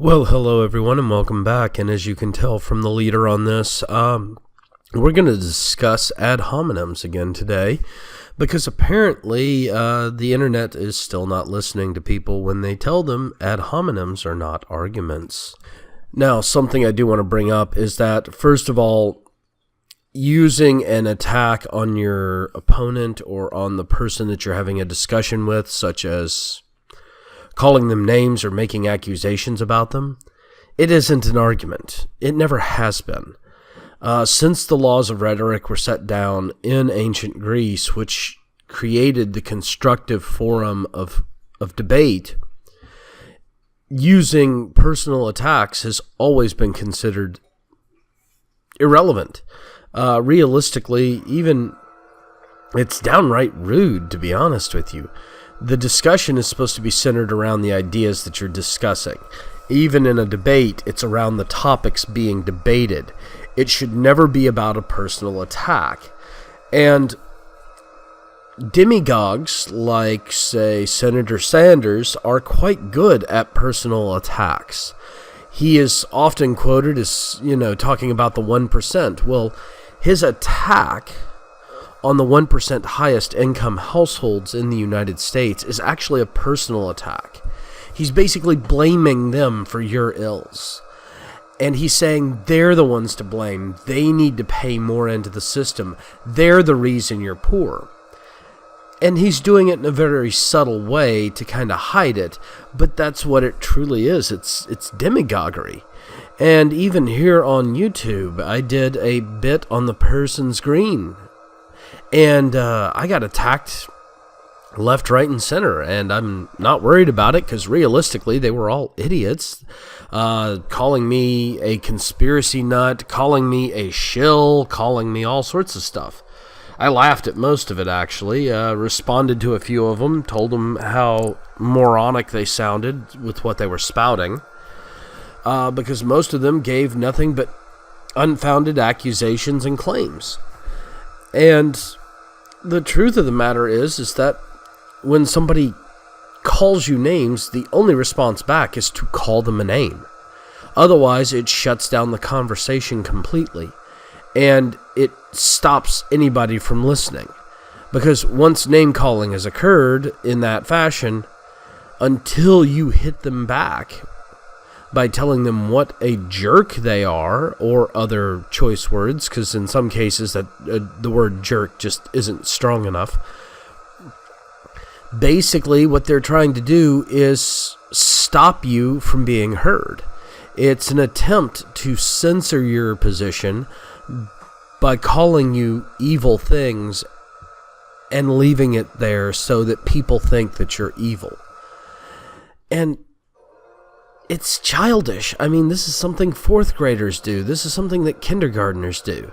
Well, hello everyone and welcome back. And as you can tell from the leader on this, we're going to discuss ad hominems again today because apparently the internet is still not listening to people when they tell them ad hominems are not arguments. Now, something I do want to bring up is that, first of all, using an attack on your opponent or on the person that you're having a discussion with, such as calling them names or making accusations about them, it isn't an argument. It never has been. Since the laws of rhetoric were set down in ancient Greece, which created the constructive forum of debate, using personal attacks has always been considered irrelevant. Realistically, even it's downright rude, to be honest with you. The discussion is supposed to be centered around the ideas that you're discussing. Even in a debate, it's around the topics being debated. It should never be about a personal attack. And demagogues like, say, Senator Sanders are quite good at personal attacks. He is often quoted as, talking about the 1%. Well, his attack on the 1% highest income households in the United States is actually a personal attack. He's basically blaming them for your ills. And he's saying they're the ones to blame. They need to pay more into the system. They're the reason you're poor. And he's doing it in a very subtle way to kind of hide it, but that's what it truly is. It's demagoguery. And even here on YouTube, I did a bit on the person's green. And I got attacked left, right, and center, and I'm not worried about it because realistically they were all idiots, calling me a conspiracy nut, calling me a shill, calling me all sorts of stuff. I laughed at most of it, actually, responded to a few of them, told them how moronic they sounded with what they were spouting, because most of them gave nothing but unfounded accusations and claims. And the truth of the matter is that when somebody calls you names, the only response back is to call them a name. Otherwise, it shuts down the conversation completely, and it stops anybody from listening. Because once name-calling has occurred in that fashion, until you hit them back by telling them what a jerk they are, or other choice words, because in some cases that the word jerk just isn't strong enough. Basically, what they're trying to do is stop you from being heard. It's an attempt to censor your position by calling you evil things and leaving it there so that people think that you're evil. And it's childish. I mean, this is something fourth graders do. This is something that kindergartners do.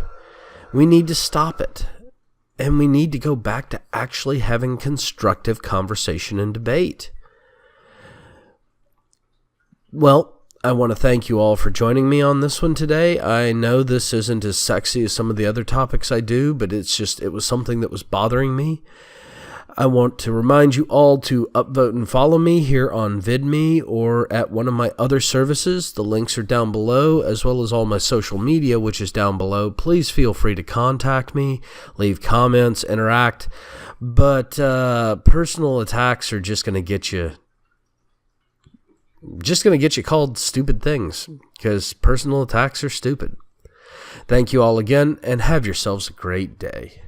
We need to stop it. And we need to go back to actually having constructive conversation and debate. Well, I want to thank you all for joining me on this one today. I know this isn't as sexy as some of the other topics I do, but it was something that was bothering me. I want to remind you all to upvote and follow me here on VidMe or at one of my other services. The links are down below, as well as all my social media, which is down below. Please feel free to contact me, leave comments, interact. But personal attacks are just going to get you called stupid things, because personal attacks are stupid. Thank you all again, and have yourselves a great day.